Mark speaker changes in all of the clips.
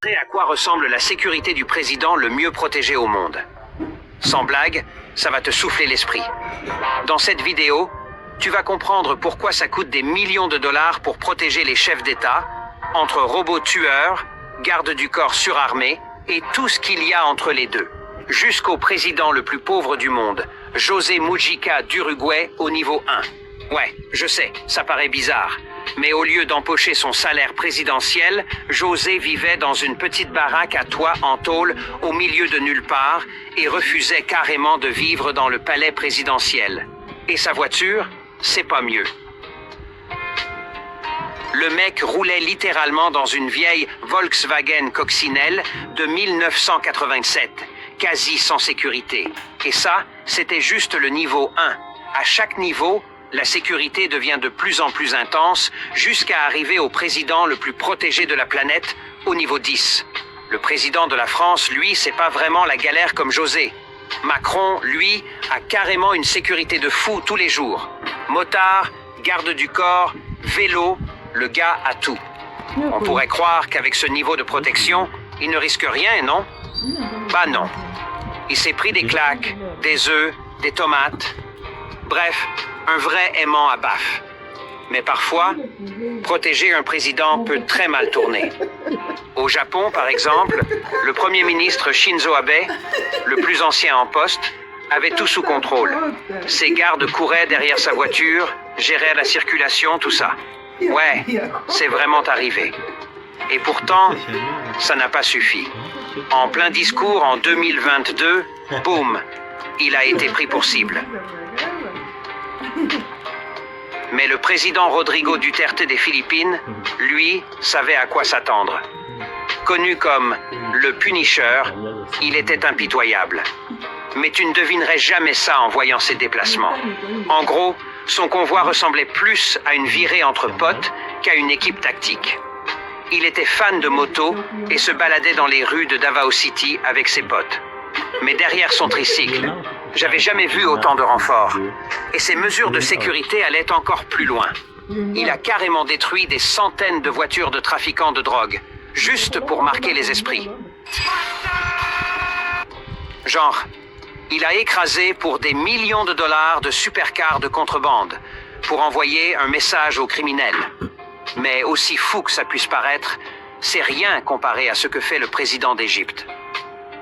Speaker 1: À quoi ressemble la sécurité du président le mieux protégé au monde. Sans blague, ça va te souffler l'esprit. Dans cette vidéo, tu vas comprendre pourquoi ça coûte des millions de dollars pour protéger les chefs d'État, entre robots tueurs, gardes du corps surarmés et tout ce qu'il y a entre les deux. Jusqu'au président le plus pauvre du monde, José Mujica d'Uruguay au niveau 1. Ouais, je sais, ça paraît bizarre. Mais au lieu d'empocher son salaire présidentiel, José vivait dans une petite baraque à toit en tôle au milieu de nulle part et refusait carrément de vivre dans le palais présidentiel. Et sa voiture, c'est pas mieux. Le mec roulait littéralement dans une vieille Volkswagen coccinelle de 1987, quasi sans sécurité. Et ça, c'était juste le niveau 1. À chaque niveau, la sécurité devient de plus en plus intense jusqu'à arriver au président le plus protégé de la planète, au niveau 10. Le président de la France, lui, c'est pas vraiment la galère comme José. Macron, lui, a carrément une sécurité de fou tous les jours. Motard, garde du corps, vélo, le gars a tout. On pourrait croire qu'avec ce niveau de protection, il ne risque rien, non? Bah non. Il s'est pris des claques, des œufs, des tomates. Bref, un vrai aimant à baffe. Mais parfois, protéger un président peut très mal tourner. Au Japon, par exemple, le premier ministre Shinzo Abe, le plus ancien en poste, avait tout sous contrôle. Ses gardes couraient derrière sa voiture, géraient la circulation, tout ça. Ouais, c'est vraiment arrivé. Et pourtant, ça n'a pas suffi. En plein discours en 2022, boum, il a été pris pour cible. Mais le président Rodrigo Duterte des Philippines, lui, savait à quoi s'attendre. Connu comme le Punisher, il était impitoyable. Mais tu ne devinerais jamais ça en voyant ses déplacements. En gros, son convoi ressemblait plus à une virée entre potes qu'à une équipe tactique. Il était fan de moto et se baladait dans les rues de Davao City avec ses potes. Mais derrière son tricycle, j'avais jamais vu autant de renforts. Et ses mesures de sécurité allaient encore plus loin. Il a carrément détruit des centaines de voitures de trafiquants de drogue, juste pour marquer les esprits. Genre, il a écrasé pour des millions de dollars de supercars de contrebande, pour envoyer un message aux criminels. Mais aussi fou que ça puisse paraître, c'est rien comparé à ce que fait le président d'Égypte.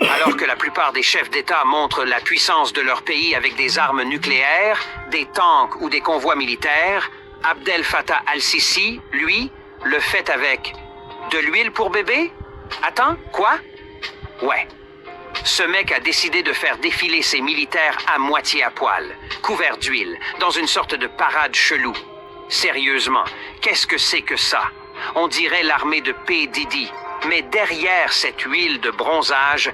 Speaker 1: Alors que la plupart des chefs d'État montrent la puissance de leur pays avec des armes nucléaires, des tanks ou des convois militaires, Abdel Fattah al-Sisi, lui, le fait avec de l'huile pour bébé? Attends, quoi? Ouais. Ce mec a décidé de faire défiler ses militaires à moitié à poil, couverts d'huile, dans une sorte de parade chelou. Sérieusement, qu'est-ce que c'est que ça? On dirait l'armée de P. Diddy. Mais derrière cette huile de bronzage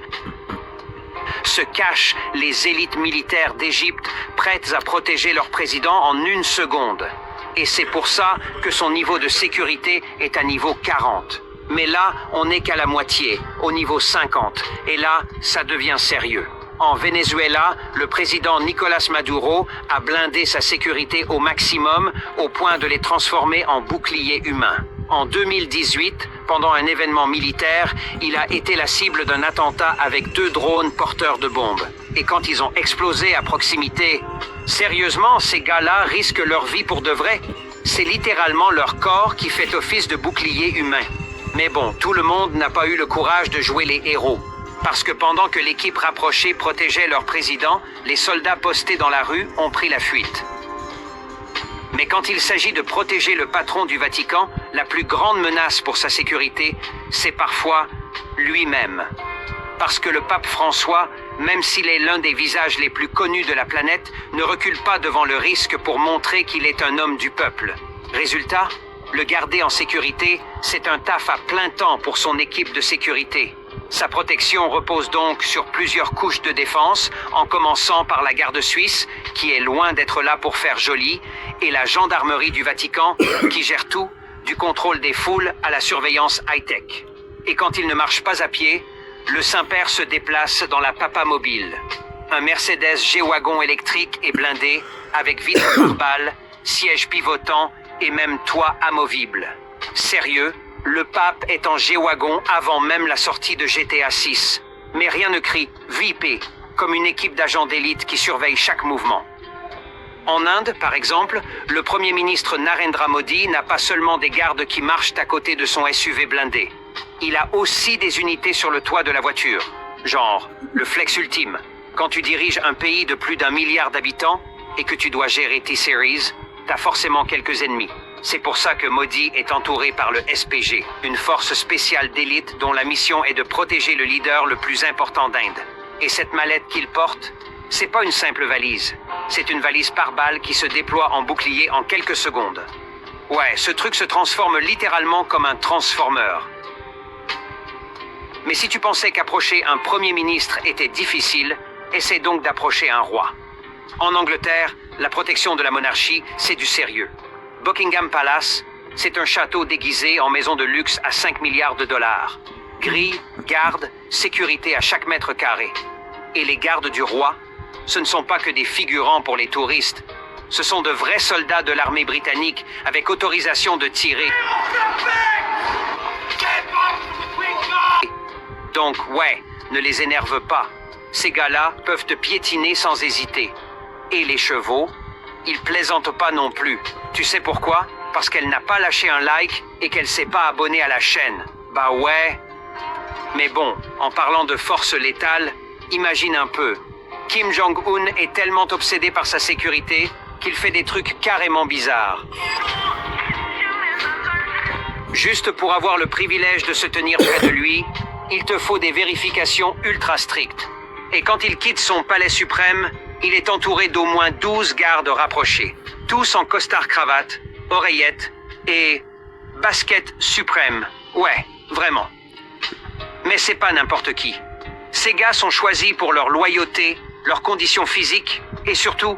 Speaker 1: se cachent les élites militaires d'Égypte prêtes à protéger leur président en une seconde. Et c'est pour ça que son niveau de sécurité est à niveau 40. Mais là, on n'est qu'à la moitié, au niveau 50. Et là, ça devient sérieux. En Venezuela, le président Nicolás Maduro a blindé sa sécurité au maximum au point de les transformer en boucliers humains. En 2018, pendant un événement militaire, il a été la cible d'un attentat avec 2 drones porteurs de bombes. Et quand ils ont explosé à proximité, sérieusement, ces gars-là risquent leur vie pour de vrai. C'est littéralement leur corps qui fait office de bouclier humain. Mais bon, tout le monde n'a pas eu le courage de jouer les héros. Parce que pendant que l'équipe rapprochée protégeait leur président, les soldats postés dans la rue ont pris la fuite. Mais quand il s'agit de protéger le patron du Vatican, la plus grande menace pour sa sécurité, c'est parfois lui-même. Parce que le pape François, même s'il est l'un des visages les plus connus de la planète, ne recule pas devant le risque pour montrer qu'il est un homme du peuple. Résultat, le garder en sécurité, c'est un taf à plein temps pour son équipe de sécurité. Sa protection repose donc sur plusieurs couches de défense, en commençant par la garde suisse, qui est loin d'être là pour faire joli, et la gendarmerie du Vatican, qui gère tout, du contrôle des foules à la surveillance high-tech. Et quand il ne marche pas à pied, le Saint-Père se déplace dans la Papa Mobile, un Mercedes G-Wagon électrique et blindé, avec vitres par balles, sièges pivotants et même toit amovible. Sérieux, Le pape est en G-Wagon avant même la sortie de GTA 6. Mais rien ne crie VIP, comme une équipe d'agents d'élite qui surveille chaque mouvement. En Inde, par exemple, le Premier ministre Narendra Modi n'a pas seulement des gardes qui marchent à côté de son SUV blindé. Il a aussi des unités sur le toit de la voiture. Genre, le flex ultime. Quand tu diriges un pays de plus d'1 milliard d'habitants et que tu dois gérer T-Series, t'as forcément quelques ennemis. C'est pour ça que Modi est entouré par le SPG, une force spéciale d'élite dont la mission est de protéger le leader le plus important d'Inde. Et cette mallette qu'il porte, c'est pas une simple valise. C'est une valise pare-balles qui se déploie en bouclier en quelques secondes. Ouais, ce truc se transforme littéralement comme un transformer. Mais si tu pensais qu'approcher un premier ministre était difficile, essaie donc d'approcher un roi. En Angleterre, la protection de la monarchie, c'est du sérieux. Buckingham Palace, c'est un château déguisé en maison de luxe à 5 milliards de dollars. Grilles, gardes, sécurité à chaque mètre carré. Et les gardes du roi, ce ne sont pas que des figurants pour les touristes. Ce sont de vrais soldats de l'armée britannique avec autorisation de tirer. Donc, ouais, ne les énerve pas. Ces gars-là peuvent te piétiner sans hésiter. Et les chevaux, ils plaisantent pas non plus. Tu sais pourquoi? Parce qu'elle n'a pas lâché un like et qu'elle s'est pas abonnée à la chaîne. Bah ouais. Mais bon, en parlant de force létale, imagine un peu. Kim Jong-un est tellement obsédé par sa sécurité qu'il fait des trucs carrément bizarres. Juste pour avoir le privilège de se tenir près de lui, il te faut des vérifications ultra strictes. Et quand il quitte son palais suprême, il est entouré d'au moins 12 gardes rapprochés. Tous en costard-cravate, oreillettes et basket suprême. Ouais, vraiment. Mais c'est pas n'importe qui. Ces gars sont choisis pour leur loyauté, leurs conditions physiques et surtout,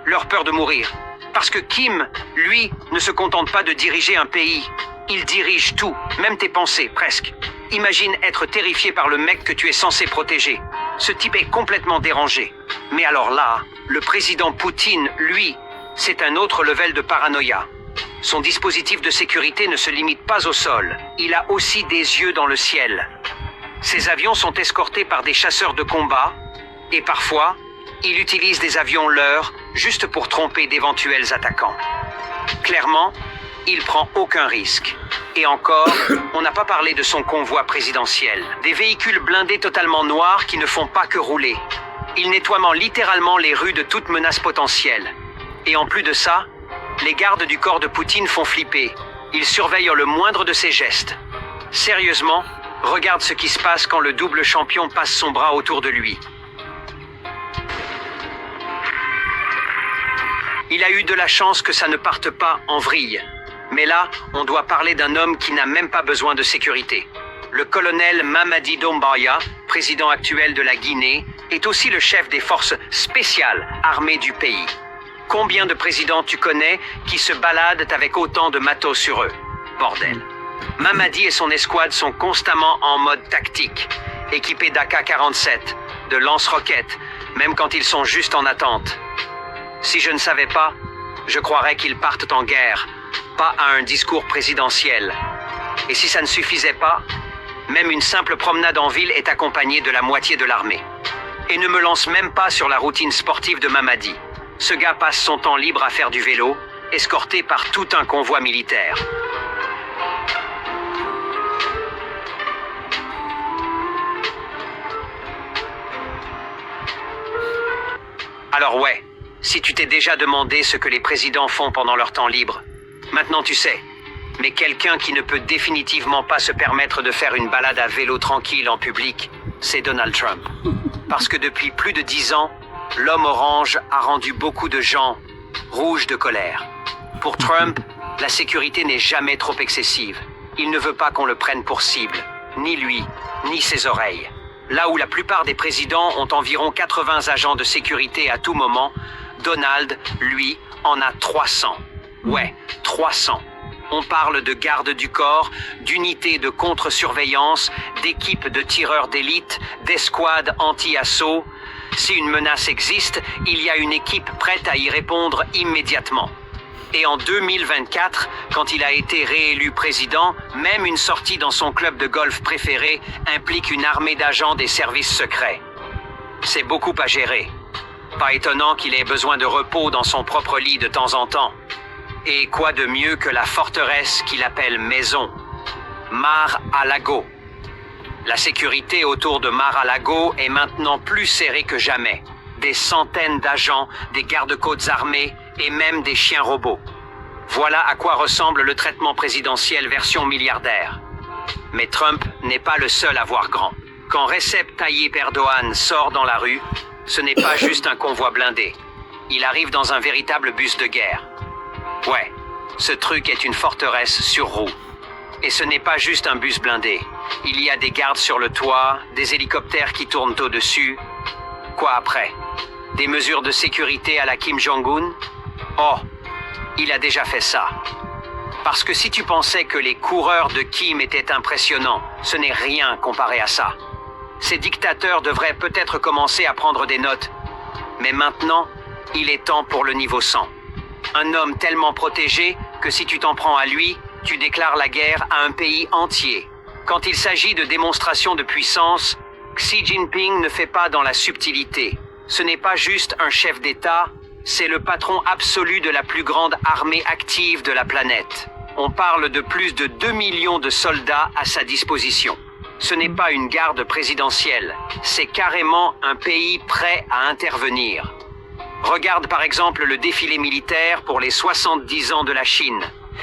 Speaker 1: leur peur de mourir. Parce que Kim, lui, ne se contente pas de diriger un pays. Il dirige tout, même tes pensées, presque. Imagine être terrifié par le mec que tu es censé protéger. Ce type est complètement dérangé. Mais alors là, le président Poutine, lui, c'est un autre level de paranoïa. Son dispositif de sécurité ne se limite pas au sol. Il a aussi des yeux dans le ciel. Ses avions sont escortés par des chasseurs de combat et parfois, il utilise des avions leurs juste pour tromper d'éventuels attaquants. Clairement, il prend aucun risque. Et encore, on n'a pas parlé de son convoi présidentiel. Des véhicules blindés totalement noirs qui ne font pas que rouler. Il nettoie littéralement les rues de toute menace potentielle. Et en plus de ça, les gardes du corps de Poutine font flipper. Ils surveillent le moindre de ses gestes. Sérieusement, regarde ce qui se passe quand le double champion passe son bras autour de lui. Il a eu de la chance que ça ne parte pas en vrille. Mais là, on doit parler d'un homme qui n'a même pas besoin de sécurité. Le colonel Mamadi Doumbouya, président actuel de la Guinée, est aussi le chef des forces spéciales armées du pays. Combien de présidents tu connais qui se baladent avec autant de matos sur eux? Bordel. Mamadi et son escouade sont constamment en mode tactique, équipés d'AK-47, de lance-roquettes, même quand ils sont juste en attente. Si je ne savais pas, je croirais qu'ils partent en guerre, pas à un discours présidentiel. Et si ça ne suffisait pas, même une simple promenade en ville est accompagnée de la moitié de l'armée. Et ne me lance même pas sur la routine sportive de Mamadi. Ce gars passe son temps libre à faire du vélo, escorté par tout un convoi militaire. Alors ouais, si tu t'es déjà demandé ce que les présidents font pendant leur temps libre, maintenant tu sais. Mais quelqu'un qui ne peut définitivement pas se permettre de faire une balade à vélo tranquille en public, c'est Donald Trump. Parce que depuis plus de 10 ans, l'homme orange a rendu beaucoup de gens rouges de colère. Pour Trump, la sécurité n'est jamais trop excessive. Il ne veut pas qu'on le prenne pour cible, ni lui, ni ses oreilles. Là où la plupart des présidents ont environ 80 agents de sécurité à tout moment, Donald, lui, en a 300. Ouais, 300. On parle de gardes du corps, d'unités de contre-surveillance, d'équipes de tireurs d'élite, d'escouades anti-assaut. Si une menace existe, il y a une équipe prête à y répondre immédiatement. Et en 2024, quand il a été réélu président, même une sortie dans son club de golf préféré implique une armée d'agents des services secrets. C'est beaucoup à gérer. Pas étonnant qu'il ait besoin de repos dans son propre lit de temps en temps. Et quoi de mieux que la forteresse qu'il appelle maison, Mar-a-Lago. La sécurité autour de Mar-a-Lago est maintenant plus serrée que jamais. Des centaines d'agents, des gardes-côtes armés et même des chiens robots. Voilà à quoi ressemble le traitement présidentiel version milliardaire. Mais Trump n'est pas le seul à voir grand. Quand Recep Tayyip Erdogan sort dans la rue, ce n'est pas juste un convoi blindé. Il arrive dans un véritable bus de guerre. Ouais, ce truc est une forteresse sur roues. Et ce n'est pas juste un bus blindé. Il y a des gardes sur le toit, des hélicoptères qui tournent au-dessus. Quoi après? Des mesures de sécurité à la Kim Jong-un? Oh, il a déjà fait ça. Parce que si tu pensais que les coureurs de Kim étaient impressionnants, ce n'est rien comparé à ça. Ces dictateurs devraient peut-être commencer à prendre des notes. Mais maintenant, il est temps pour le niveau 100. Un homme tellement protégé que si tu t'en prends à lui, tu déclares la guerre à un pays entier. Quand il s'agit de démonstration de puissance, Xi Jinping ne fait pas dans la subtilité. Ce n'est pas juste un chef d'État, c'est le patron absolu de la plus grande armée active de la planète. On parle de plus de 2 millions de soldats à sa disposition. Ce n'est pas une garde présidentielle, c'est carrément un pays prêt à intervenir. Regarde par exemple le défilé militaire pour les 70 ans de la Chine.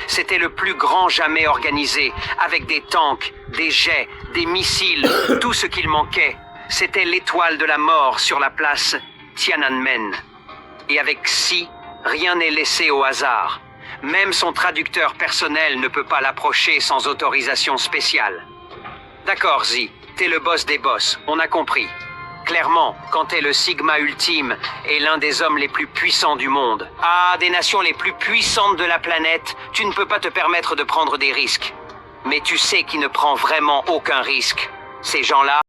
Speaker 1: C'était le plus grand jamais organisé, avec des tanks, des jets, des missiles, tout ce qu'il manquait. C'était l'étoile de la mort sur la place Tiananmen. Et avec Xi, rien n'est laissé au hasard. Même son traducteur personnel ne peut pas l'approcher sans autorisation spéciale. D'accord, Xi, t'es le boss des boss, on a compris. Clairement, quand t'es le Sigma ultime et l'un des hommes les plus puissants du monde, des nations les plus puissantes de la planète, tu ne peux pas te permettre de prendre des risques. Mais tu sais qui ne prend vraiment aucun risque. Ces gens-là,